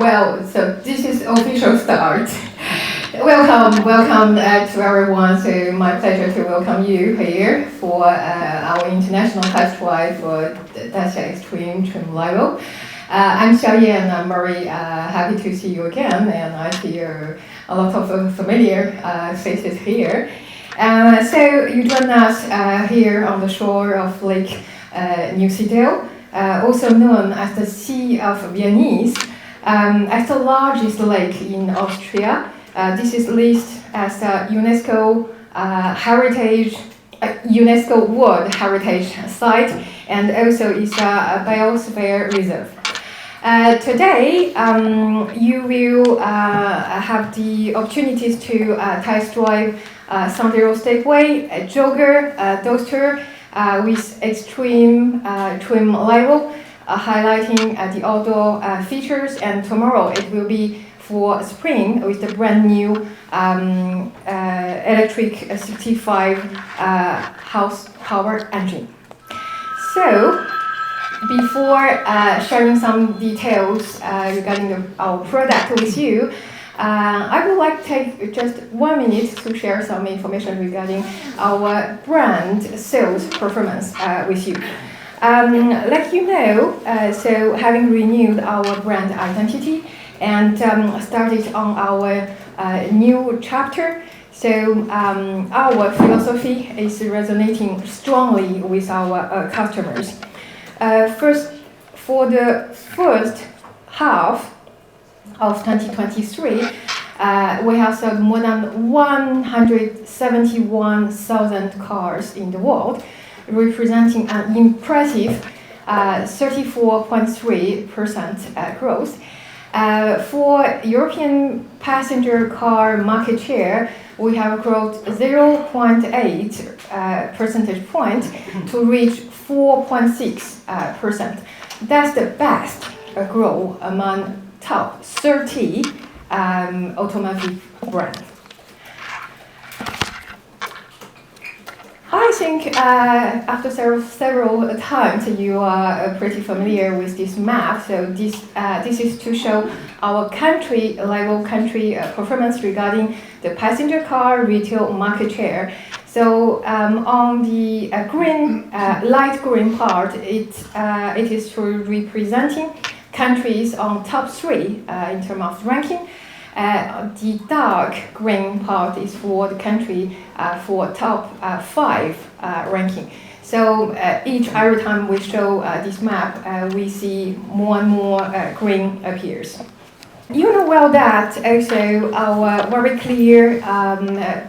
Well, so this is official start. Welcome to everyone. So my pleasure to welcome you here for our international test drive for Dacia Extreme Trim Level. I'm Xiaoyan and I'm very happy to see you again, and I see a lot of familiar faces here. So you join us here on the shore of Lake Neusiedl, also known as the Sea of Viennese, as the largest lake in Austria. This is listed as a UNESCO UNESCO World Heritage Site, and also is a biosphere reserve. Today, you will have the opportunities to test drive Sandero Stateway, Jogger, Duster with extreme trim level, highlighting the outdoor features. And tomorrow it will be for spring with the brand new electric 65 horsepower engine. So, before sharing some details regarding our product with you, I would like to take just 1 minute to share some information regarding our brand sales performance with you. Like you know, so having renewed our brand identity and started on our new chapter, so our philosophy is resonating strongly with our customers. First, for the first half of 2023, we have sold more than 171,000 cars in the world, representing an impressive 34.3% growth. For European passenger car market share, we have grown 0.8 percentage point to reach 4.6%. That's the best growth among top 30 automotive brands. I think after several times you are pretty familiar with this map. So this is to show our country performance regarding the passenger car retail market share. So on the light green part, it is for representing countries on top 3 in terms of ranking. The dark green part is for the country for top 5 ranking. So every time we show this map, we see more and more green appears. You know well that also our very clear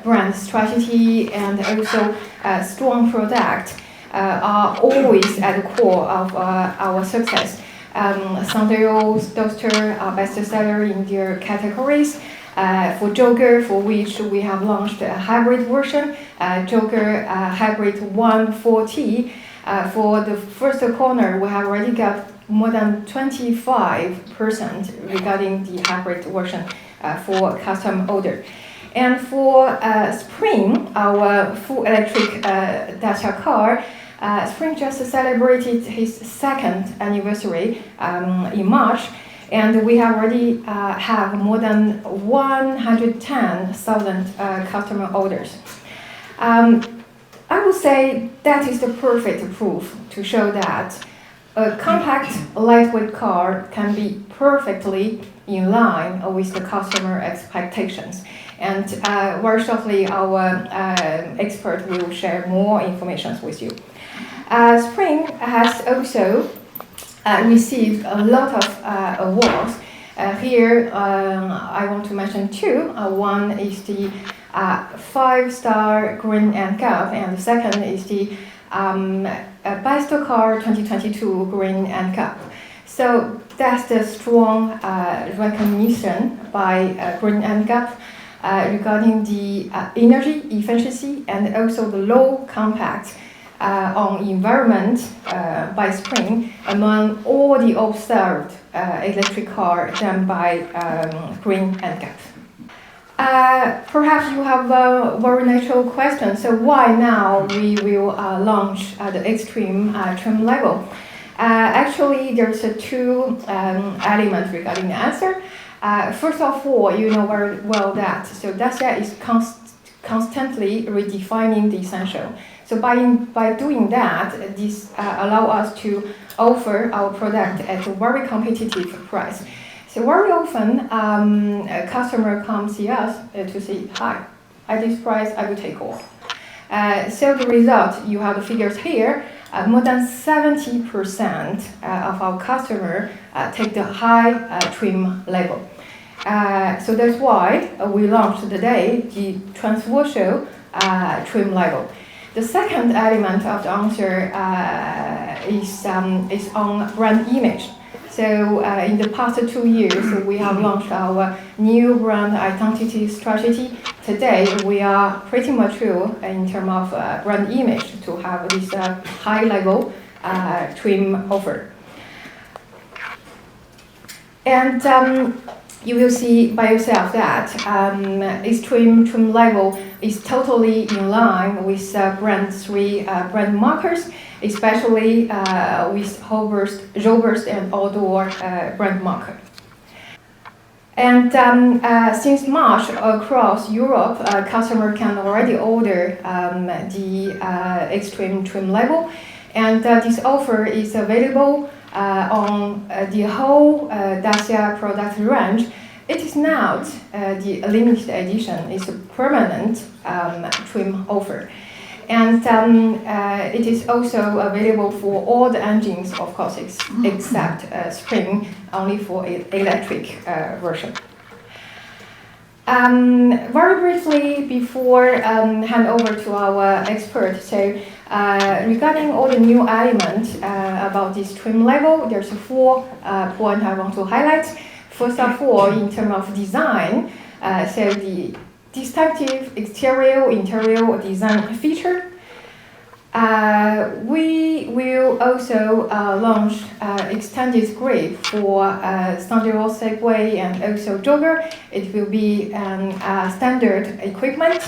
brand strategy and also strong product are always at the core of our success. Sandero, Duster are best seller in their categories. For Jogger, for which we have launched a hybrid version, Jogger Hybrid 140. For the first corner, we have already got more than 25% regarding the hybrid version for custom order. And for Spring, our full electric Dacia car, Spring just celebrated his 2nd anniversary in March, and we have already have more than 110,000 customer orders. I would say that is the perfect proof to show that a compact, lightweight car can be perfectly in line with the customer expectations. And very shortly, our expert will share more information with you. Spring has also received a lot of awards. Here, I want to mention 2. One is the 5-star Green NCAP, and the second is the Best Car 2022 Green NCAP. So that's the strong recognition by Green NCAP regarding the energy efficiency and also the low compact on environment by Spring among all the observed electric cars done by Green NCAP. Perhaps you have a very natural question. So why now we will launch the extreme trim level? Actually, there's two elements regarding the answer. First of all, you know very well that Dacia is constantly redefining the essential. So by doing that, this allow us to offer our product at a very competitive price. So very often, a customer comes see us to say, hi, at this price, I will take all. So the result, you have the figures here, more than 70% of our customer take the high trim level. So that's why we launched today the transversal trim level. The second element of the answer is on brand image. So in the past 2 years, we have launched our new brand identity strategy. Today, we are pretty mature in terms of brand image to have this high-level trim offer. And you will see by yourself that this trim level is totally in line with brand 3 brand markers, especially with Joburst and Outdoor brand marker. And since March, across Europe, customer can already order the extreme trim level, and this offer is available on the whole Dacia product range. It is not the limited edition, it's a permanent trim offer. And it is also available for all the engines, of course, except Spring, only for electric version. Very briefly, before hand over to our expert, so regarding all the new elements about this trim level, there's 4 points I want to highlight. First of all, in terms of design, so the distinctive interior design feature. We will also launch extended grip for standard Segway and also jogger. It will be standard equipment.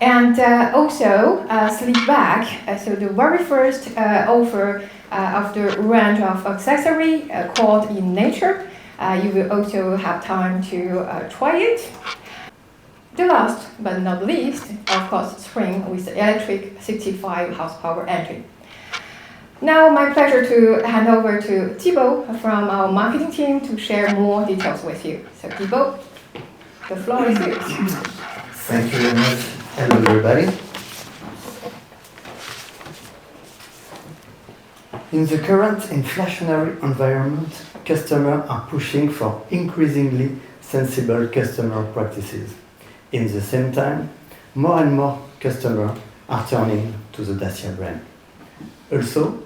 And also sleek back. So the very first offer of the range of accessory called In Nature. You will also have time to try it. The last but not least, of course, Spring with the electric 65 horsepower engine. Now, my pleasure to hand over to Thibaut from our marketing team to share more details with you. So Thibaut, the floor is yours. Thank you very much. Hello, everybody. In the current inflationary environment, customers are pushing for increasingly sensible customer practices. In the same time, more and more customers are turning to the Dacia brand. Also,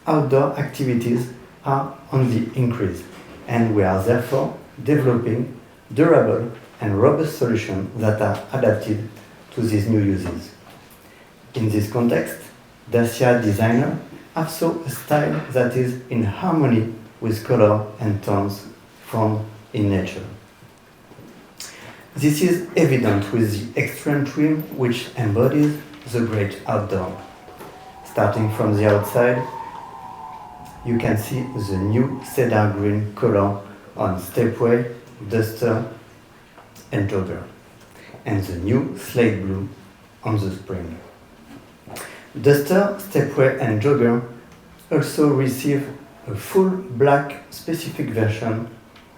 outdoor activities are on the increase, and we are therefore developing durable and robust solutions that are adapted to these new uses. In this context, Dacia designers have sought a style that is in harmony with color and tones found in nature. This is evident with the extreme trim, which embodies the great outdoor. Starting from the outside, you can see the new cedar green color on Stepway, Duster and Jogger, and the new slate blue on the Spring. Duster, Stepway and Jogger also receive a full black specific version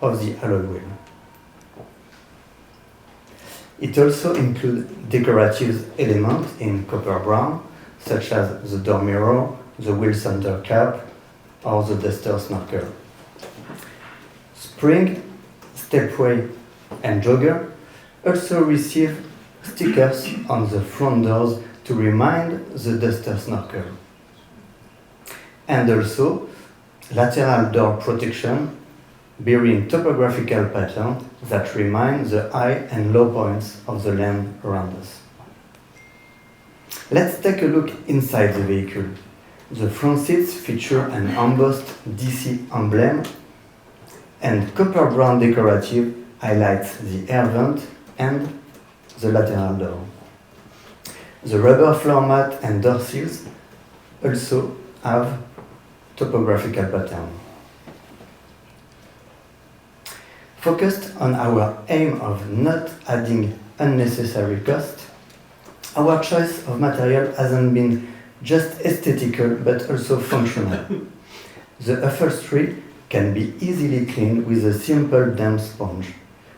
of the alloy wheel. It also includes decorative elements in copper brown, such as the door mirror, the wheel center cap, or the Duster snorkel. Spring, Stepway, and Jogger also receive stickers on the front doors to remind the Duster snorkel. And also lateral door protection bearing topographical pattern that remind the high and low points of the land around us. Let's take a look inside the vehicle. The front seats feature an embossed DC emblem, and copper brown decorative highlights the air vent and the lateral door. The rubber floor mat and door seals also have topographical pattern. Focused on our aim of not adding unnecessary cost, our choice of material hasn't been just aesthetical but also functional. The upholstery can be easily cleaned with a simple damp sponge,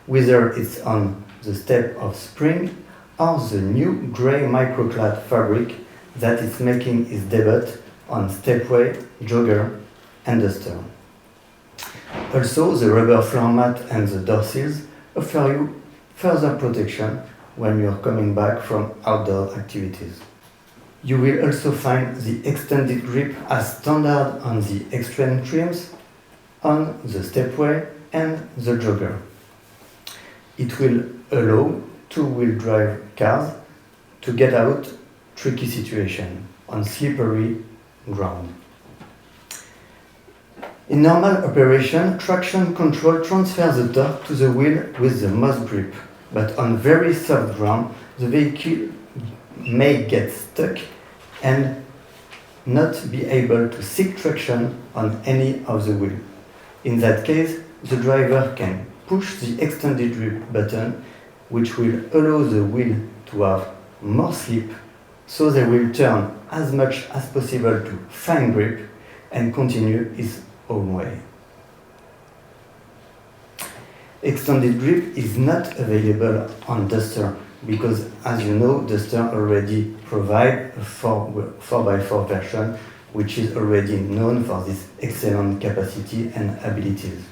whether it's on the step of spring or the new grey microclad fabric that is making its debut on stepway, jogger and duster. Also, the rubber floor mat and the door seals offer you further protection when you're coming back from outdoor activities. You will also find the extended grip as standard on the extreme trims, on the stepway and the jogger. It will allow two-wheel drive cars to get out tricky situations on slippery ground. In normal operation, traction control transfers the torque to the wheel with the most grip, but on very soft ground, the vehicle may get stuck and not be able to seek traction on any of the wheels. In that case, the driver can push the extended grip button, which will allow the wheel to have more slip, so they will turn as much as possible to fine grip and continue its own way. Extended grip is not available on Duster because, as you know, Duster already provide a 4x4 version which is already known for this excellent capacity and abilities.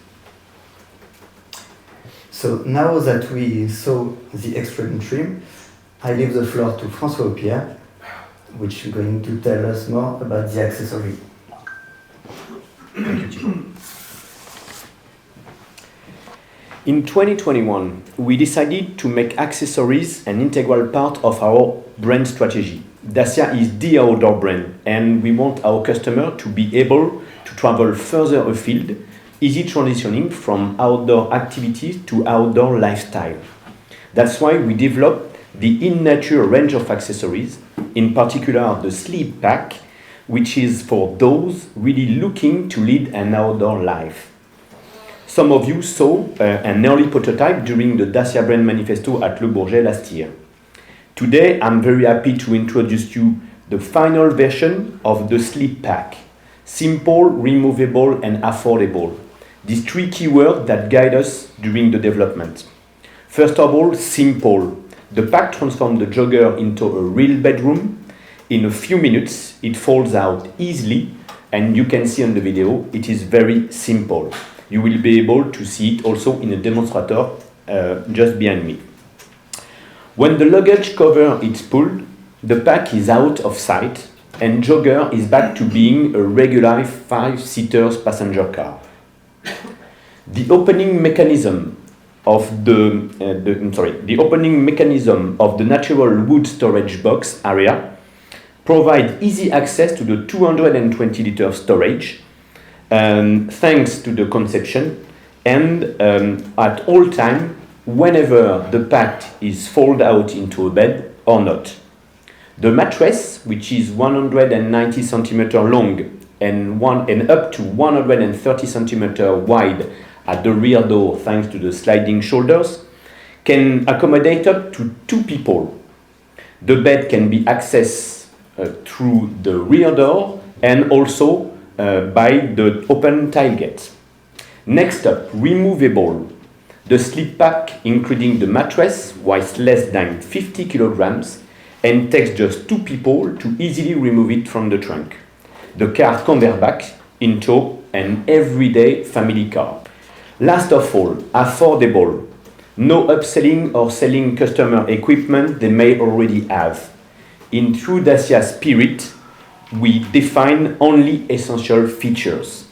So now that we saw the extreme trim, I leave the floor to François Pierre, which is going to tell us more about the accessory. Thank you. In 2021, we decided to make accessories an integral part of our brand strategy. Dacia is the outdoor brand, and we want our customer to be able to travel further afield, easy transitioning from outdoor activities to outdoor lifestyle. That's why we developed the In Nature range of accessories, in particular the Sleep Pack, which is for those really looking to lead an outdoor life. Some of you saw an early prototype during the Dacia Brand Manifesto at Le Bourget last year. Today, I'm very happy to introduce you the final version of the Sleep Pack. Simple, removable, and affordable. These three keywords that guide us during the development. First of all, simple. The pack transforms the jogger into a real bedroom. In a few minutes, it folds out easily, and you can see on the video, it is very simple. You will be able to see it also in a demonstrator just behind me. When the luggage cover is pulled, the pack is out of sight and jogger is back to being a regular 5-seater passenger car. The opening mechanism of the natural wood storage box area provide easy access to the 220-liter storage, thanks to the conception, and at all time, whenever the pack is folded out into a bed or not. The mattress, which is 190 cm long and up to 130 cm wide at the rear door, thanks to the sliding shoulders, can accommodate up to 2 people. The bed can be accessed through the rear door and also by the open tailgate. Next up, removable. The Sleep Pack, including the mattress, weighs less than 50 kilograms and takes just 2 people to easily remove it from the trunk. The car converts back into an everyday family car. Last of all, affordable. No upselling or selling customer equipment they may already have. In true Dacia spirit, we define only essential features.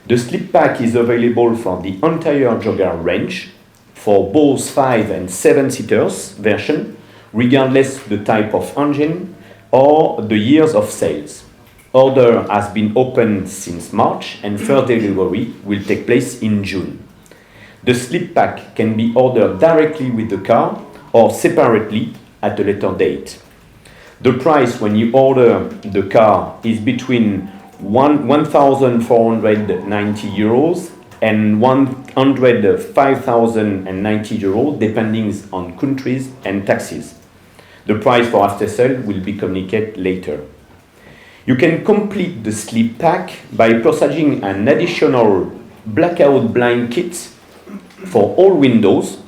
The Sleep Pack is available for the entire jogger range, for both 5 and 7 seaters version, regardless the type of engine or the years of sales. Order has been opened since March and first delivery will take place in June. The Sleep Pack can be ordered directly with the car or separately at a later date. The price when you order the car is between 1,490 euros and 105,090 euros, depending on countries and taxes. The price for after sale will be communicated later. You can complete the sleep pack by purchasing an additional blackout blind kit for all windows,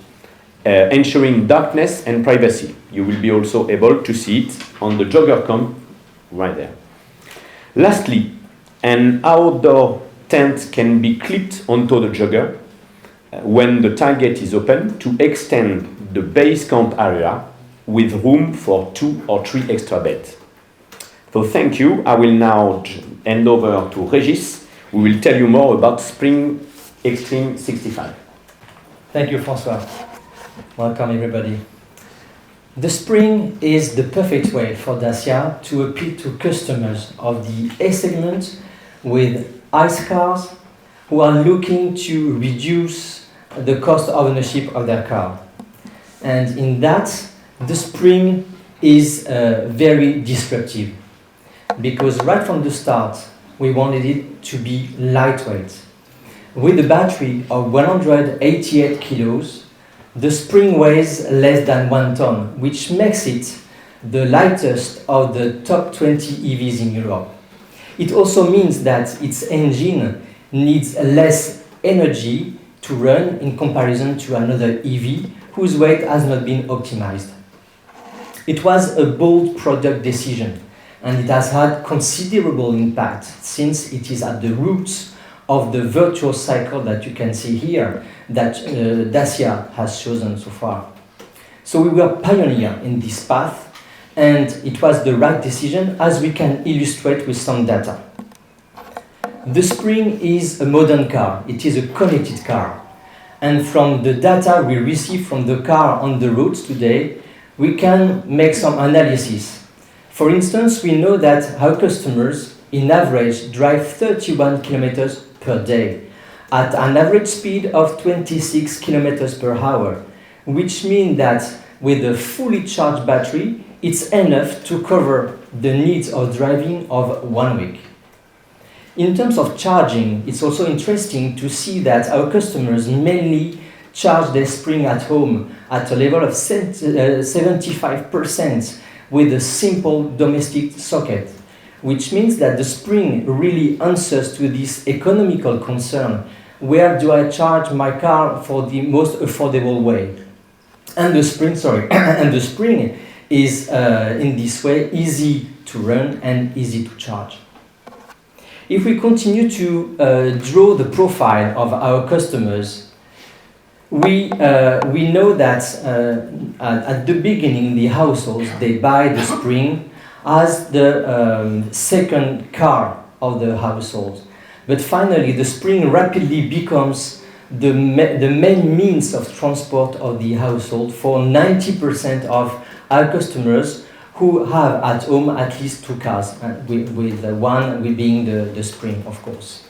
ensuring darkness and privacy. You will be also able to see it on the jogger cam right there. Lastly, an outdoor tent can be clipped onto the jogger when the tailgate is open to extend the base camp area with room for 2 or 3 extra beds. So thank you. I will now hand over to Régis, who will tell you more about Spring Extreme 65. Thank you, François. Welcome, everybody. The Spring is the perfect way for Dacia to appeal to customers of the A segment with ICE cars who are looking to reduce the cost of ownership of their car. And in that, the Spring is very disruptive because right from the start, we wanted it to be lightweight. With a battery of 188 kilos, the Spring weighs less than 1 ton, which makes it the lightest of the top 20 EVs in Europe. It also means that its engine needs less energy to run in comparison to another EV whose weight has not been optimized. It was a bold product decision, and it has had considerable impact since it is at the roots of the virtuous cycle that you can see here that Dacia has chosen so far. So we were pioneer in this path, and it was the right decision, as we can illustrate with some data. The Spring is a modern car. It is a connected car. And from the data we receive from the car on the roads today, we can make some analysis. For instance, we know that our customers, in average, drive 31 kilometers per day at an average speed of 26 kilometers per hour, which means that with a fully charged battery, it's enough to cover the needs of driving of 1 week. In terms of charging, it's also interesting to see that our customers mainly charge their Spring at home at a level of 75% with a simple domestic socket, which means that the Spring really answers to this economical concern: where do I charge my car for the most affordable way? And the Spring, and the Spring is in this way easy to run and easy to charge. If we continue to draw the profile of our customers, we know that at the beginning, the households, they buy the Spring as the second car of the household. But finally, the Spring rapidly becomes the main means of transport of the household for 90% of our customers who have at home at least 2 cars, with one being the Spring, of course.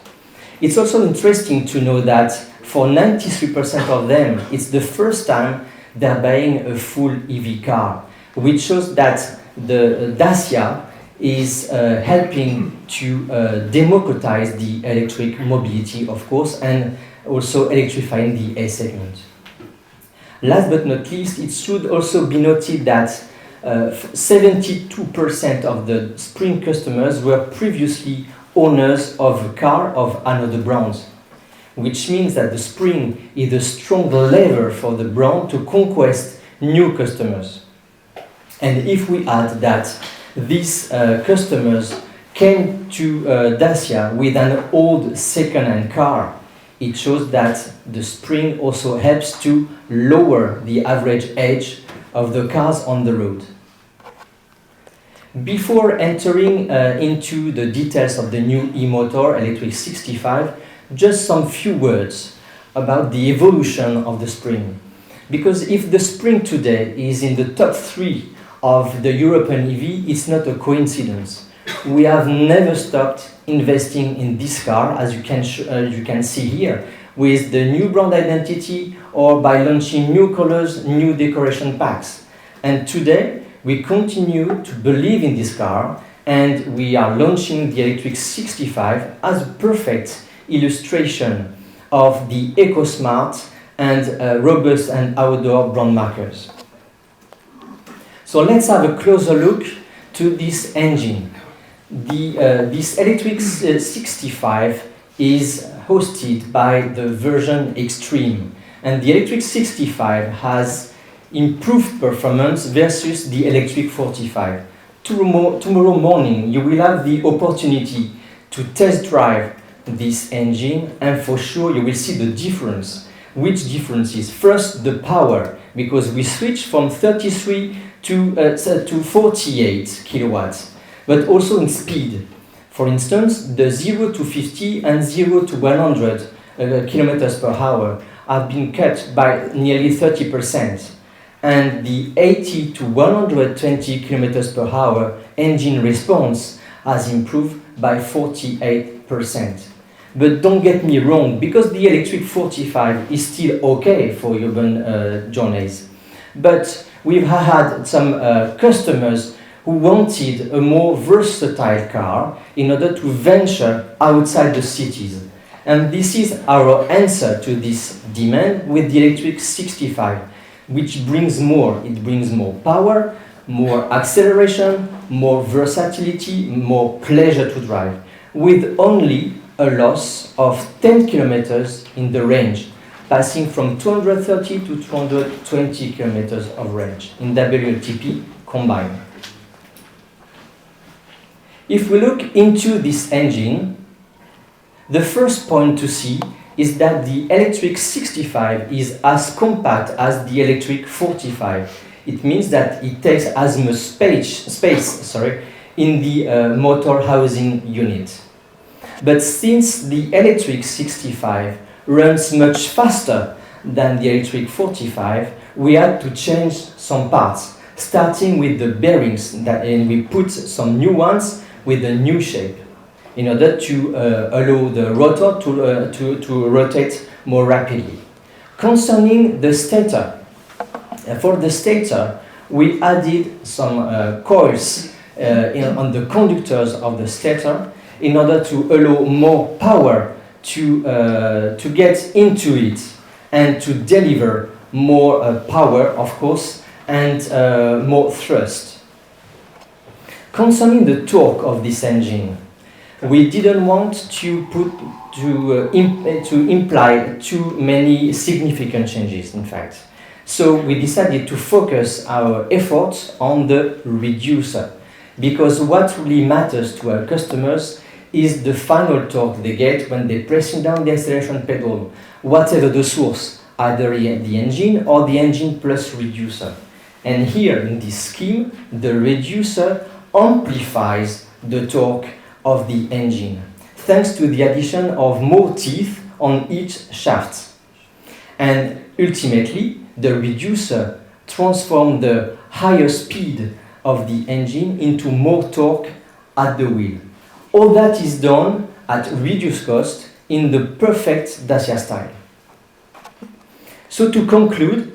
It's also interesting to know that for 93% of them, it's the first time they're buying a full EV car, which shows that the Dacia is helping to democratize the electric mobility, of course, and also electrifying the A segment. Last but not least, it should also be noted that 72% of the Spring customers were previously owners of a car of another brand, which means that the Spring is a strong lever for the brand to conquest new customers. And if we add that these customers came to Dacia with an old second-hand car, it shows that the Spring also helps to lower the average age of the cars on the road. Before entering into the details of the new e-motor Electric 65, just some few words about the evolution of the Spring. Because if the Spring today is in the top 3 of the European EV, it's not a coincidence. We have never stopped investing in this car, as you can see here, with the new brand identity or by launching new colors, new decoration packs. And today, we continue to believe in this car and we are launching the Electric 65 as a perfect illustration of the eco-smart and robust and outdoor brand markers. So let's have a closer look to this engine. This Electric 65 is hosted by the version Extreme, and the Electric 65 has improved performance versus the Electric 45. Tomorrow morning you will have the opportunity to test drive this engine, and for sure you will see the difference. Which difference is? First, the power, because we switch from 33 to 48 kilowatts, but also in speed. For instance, the 0 to 50 and 0 to 100 kilometers per hour have been cut by nearly 30%, and the 80 to 120 kilometers per hour engine response has improved by 48%. But don't get me wrong, because the Electric 45 is still okay for urban journeys. But we've had some customers who wanted a more versatile car in order to venture outside the cities. And this is our answer to this demand with the Electric 65, which brings more. It brings more power, more acceleration, more versatility, more pleasure to drive, with only a loss of 10 kilometers in the range, passing from 230 to 220 kilometers of range in WLTP combined. If we look into this engine, the first point to see is that the Electric 65 is as compact as the Electric 45. It means that it takes as much space in the motor housing unit. But since the Electric 65 runs much faster than the Electric 45, we had to change some parts, starting with the bearings, and we put some new ones with a new shape in order to allow the rotor to rotate more rapidly. Concerning the stator, for the stator, we added some coils on the conductors of the stator in order to allow more power to get into it and to deliver more power, of course, and more thrust. Concerning the torque of this engine, we didn't want to imply too many significant changes, in fact. So we decided to focus our efforts on the reducer, because what really matters to our customers is the final torque they get when they're pressing down the acceleration pedal, whatever the source, either the engine or the engine plus reducer. And here in this scheme, the reducer amplifies the torque of the engine, thanks to the addition of more teeth on each shaft. And ultimately, the reducer transforms the higher speed of the engine into more torque at the wheel. All that is done at reduced cost in the perfect Dacia style. So to conclude,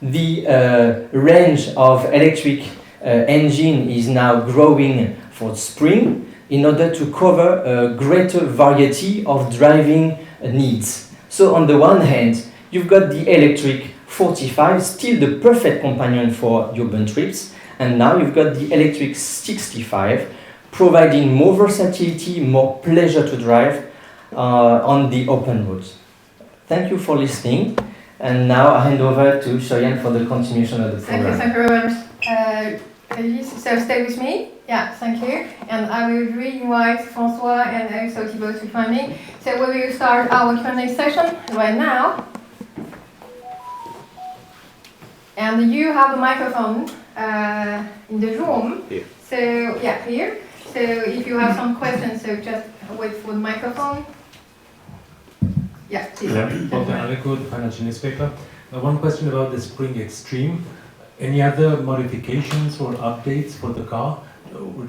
the range of electric engine is now growing for spring in order to cover a greater variety of driving needs. So on the one hand, you've got the Electric 45, still the perfect companion for urban trips, and now you've got the Electric 65, providing more versatility, more pleasure to drive on the open roads. Thank you for listening, and now I hand over to Shoyan for the continuation of the program. Thank you very much. So stay with me. Yeah, thank you. And I will re-invite François and also Thibaut to join me. So we will start our Q&A session right now. And you have a microphone in the room. Here. So yeah, here. So if you have some questions, so just wait for the microphone. Yeah, please. Hello, Dr. Aleko, the financial newspaper. One question about the Spring Extreme. Any other modifications or updates for the car?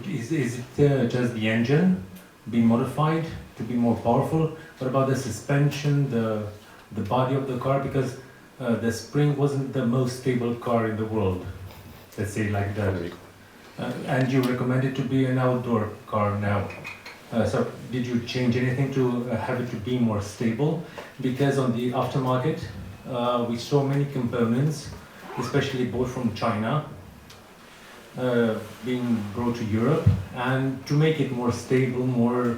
Is it just the engine being modified to be more powerful? What about the suspension, the body of the car? Because the Spring wasn't the most stable car in the world. Let's say like that. And you recommend it to be an outdoor car now. So did you change anything to have it to be more stable? Because on the aftermarket, we saw many components, especially bought from China, being brought to Europe, and to make it more stable, more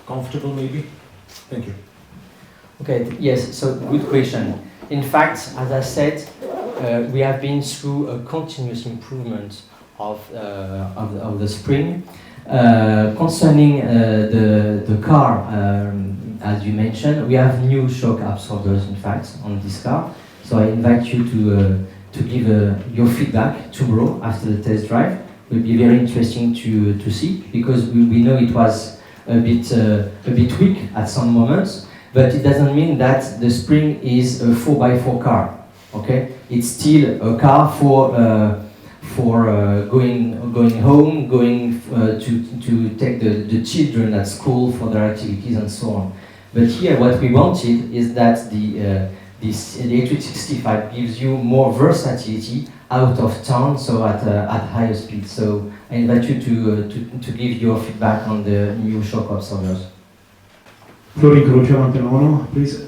comfortable maybe? Thank you. Okay, yes, so good question. In fact, as I said, we have been through a continuous improvement of the spring. Concerning the car, as you mentioned, we have new shock absorbers, in fact, on this car. So I invite you to give your feedback tomorrow after the test drive. It will be very interesting to see, because we know it was a bit weak at some moments, but it doesn't mean that the spring is a 4x4 car. Okay, it's still a car for going home, going to take the children at school for their activities and so on. But here, what we wanted is that this electric 65 gives you more versatility out of town, so at higher speed. So I invite you to give your feedback on the new shock absorbers. Florin Croce, Antelono, please.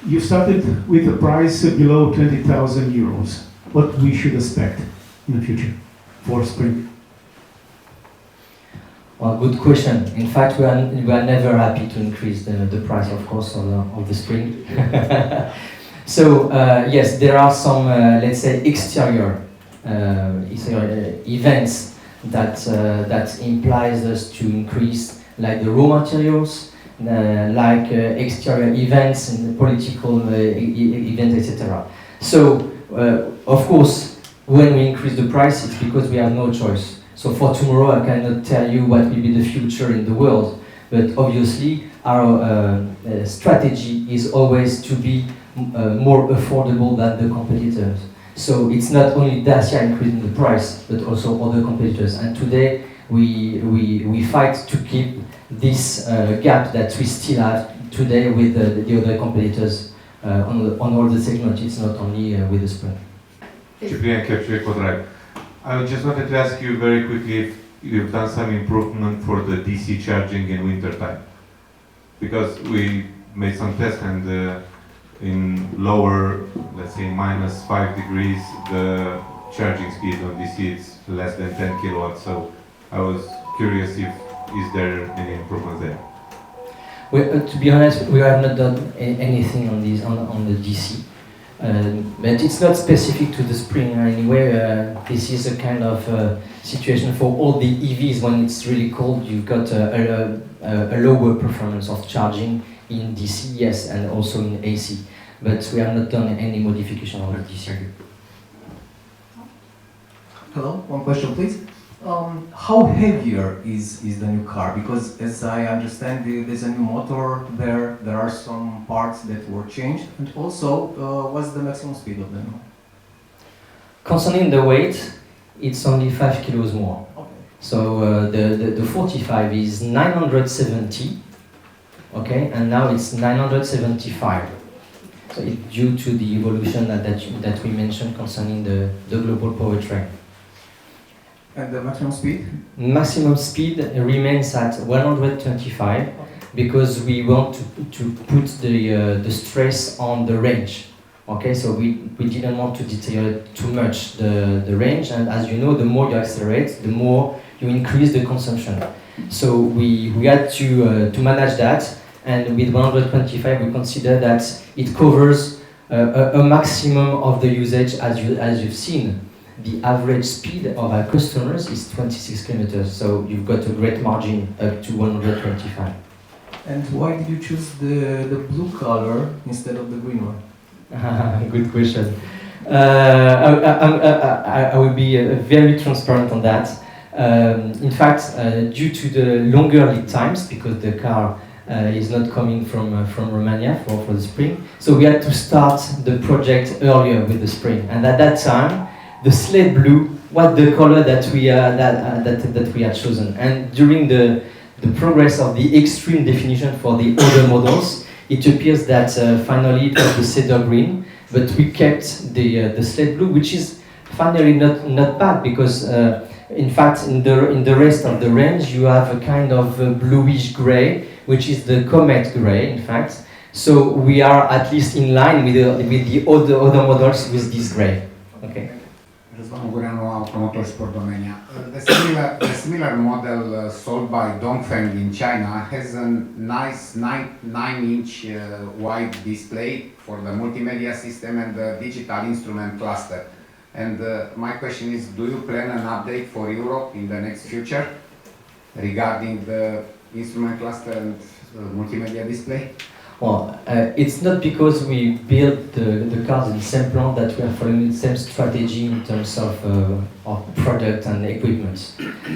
You started with a price below 20,000 euros. What we should expect in the future for spring? Well, good question. In fact, we are never happy to increase the price, of course, of the spring. So yes, there are some, let's say, exterior events that implies us to increase, like the raw materials, like exterior events and political events, etc. So, of course, when we increase the price, it's because we have no choice. So for tomorrow, I cannot tell you what will be the future in the world, but obviously our strategy is always to be more affordable than the competitors. So it's not only Dacia increasing the price, but also other competitors. And today we fight to keep this gap that we still have today with the other competitors on all the segments. It's not only with the Spring. Ciprian Kepciu, Eco-Drive. I just wanted to ask you very quickly if you've done some improvement for the DC charging in winter time, because we made some tests and in lower, let's say -5 degrees, the charging speed on DC is less than 10 kilowatts. So I was curious if is there any improvement there? Well, to be honest, we have not done anything on this on the DC, but it's not specific to the Spring anyway. This is a kind of situation for all the EVs. When it's really cold, you've got a lower performance of charging in DC, yes, and also in AC. But we have not done any modification on the DC. Hello, one question please. How heavier is the new car? Because as I understand, there's a new motor there, there are some parts that were changed, and also what's the maximum speed of them? Concerning the weight, it's only 5 kilos more. Okay. So the 45 is 970, okay, and now it's 975. So it's due to the evolution that we mentioned concerning the global powertrain. And the maximum speed? Maximum speed remains at 125 because we want to put the stress on the range. Okay, so we didn't want to deteriorate too much the range, and as you know, the more you accelerate, the more you increase the consumption. So we had to manage that, and with 125 we consider that it covers a maximum of the usage. As you've seen, the average speed of our customers is 26 kilometers, so you've got a great margin up to 125. And why did you choose the blue color instead of the green one? Good question. I will be very transparent on that. In fact, due to the longer lead times, because the car is not coming from Romania for the Spring, so we had to start the project earlier with the Spring, and at that time the slate blue was the color that we had chosen. And during the progress of the extreme definition for the other models, it appears that finally it was the cedar green, but we kept the slate blue, which is finally not bad, because In fact, in the rest of the range, you have a kind of bluish gray, which is the Comet gray, in fact. So we are at least in line with the other models with this gray. Okay. Răzvan Ungureanu, promotor Sport Romania. The similar model sold by Dongfeng in China has a nice 9-inch wide display for the multimedia system and the digital instrument cluster. And my question is, do you plan an update for Europe in the next future regarding the instrument cluster and multimedia display? Well, it's not because we build the cars in the same plant that we are following the same strategy in terms of product and equipment.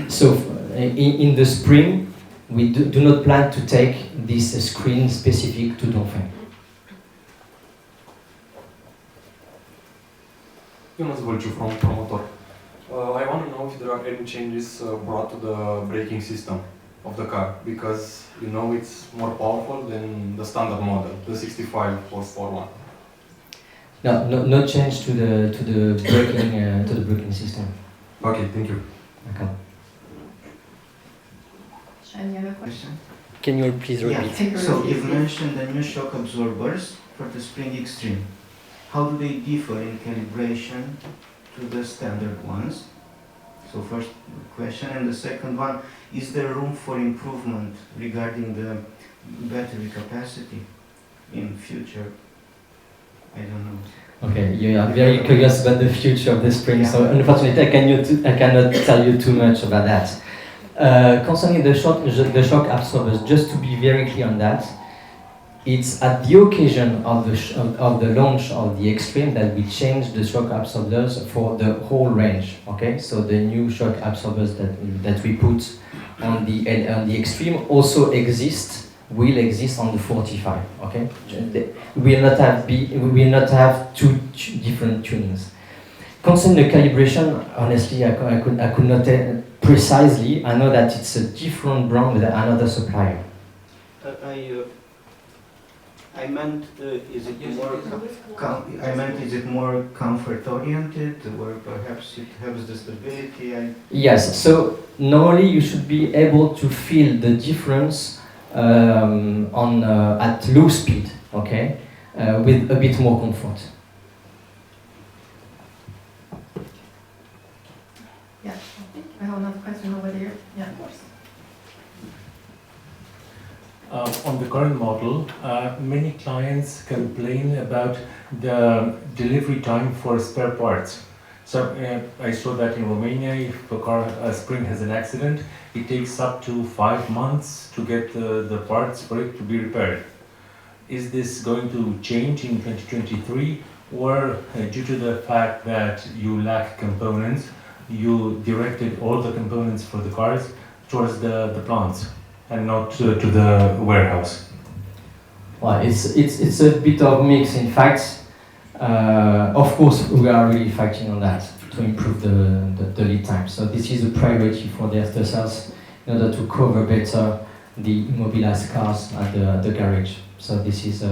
So in the spring, we do not plan to take this screen specific to Dongfeng. Jonas Vălciu from Promotor. I want to know if there are any changes brought to the braking system of the car, because you know it's more powerful than the standard model, the 65 horsepower one. No change to the braking system. Okay, thank you. Okay. Any other question? Can you please repeat? Take a So repeat, you've please. mentioned the new shock absorbers for the Spring Extreme. How do they differ in calibration to the standard ones? So first question, and the second one, is there room for improvement regarding the battery capacity in future? I don't know. Okay, you are very curious about the future of the spring, so unfortunately I cannot tell you too much about that. Concerning the shock absorbers, just to be very clear on that, it's at the occasion of the launch of the Extreme that we changed the shock absorbers for the whole range. Okay, so the new shock absorbers that we put on the Extreme also will exist on the 45. Okay, we will not have two different tunings. Concerning the calibration, honestly, I could not tell precisely. I know that it's a different brand with another supplier. I meant, is it more comfort oriented, or perhaps it helps the stability? Yes. So normally you should be able to feel the difference at low speed. Okay, with a bit more comfort. Yeah, I have another question over there. Yeah, of course. On the current model, many clients complain about the delivery time for spare parts. So I saw that in Romania, if a spring has an accident, it takes up to 5 months to get the parts for it to be repaired. Is this going to change in 2023, or due to the fact that you lack components, you directed all the components for the cars towards the plants and not to the warehouse? Well, it's a bit of mix. In fact, of course, we are really fighting on that to improve the lead time. So this is a priority for the after sales in order to cover better the immobilized cars at the garage. So this is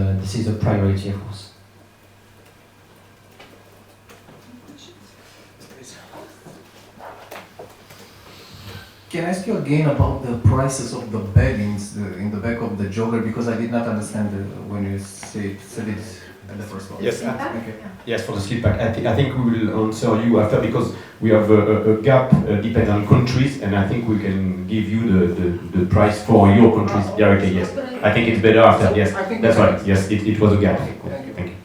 a priority, of course. Can I ask you again about the prices of the beddings in the back of the jogger, because I did not understand when you said it at the first one. Yes, okay. yes, for the slip pack. I think we will answer you after, because we have a gap depending on countries, and I think we can give you the price for your countries directly. Yes, I think it's better after. Yes, that's right. Yes, it was a gap. Thank you.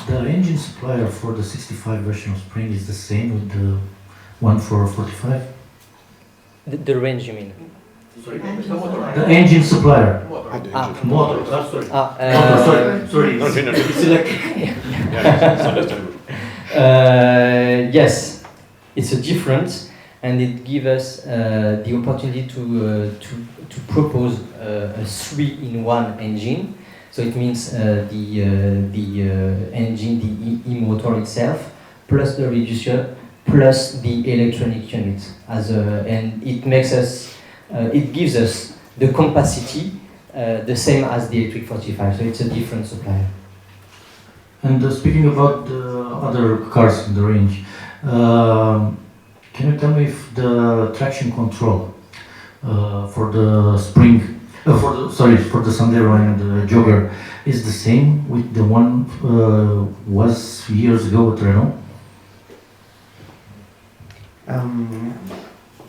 The engine supplier for the 65 version of Spring is the same with the one for 45? The range, you mean? Sorry. The engine supplier. Motor. Sorry. It's electric. Yes, it's a difference, and it gives us the opportunity to propose a 3-in-1 engine. So it means the engine, the e-motor itself, plus the reducer, plus the electronic unit, and it makes us, it gives us the capacity the same as the electric 45. So it's a different supplier. And speaking about the other cars in the range, can you tell me if the traction control for the Spring, for the Sandero and the Jogger is the same with the one was years ago with Renault?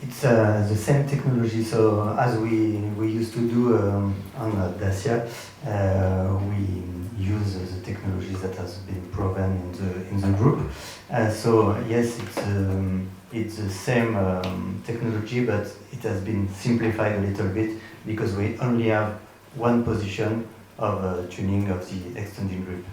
It's the same technology. So as we used to do on Dacia, we use the technology that has been proven in the group. So yes, it's the same technology, but it has been simplified a little bit because we only have one position of tuning of the extending grip.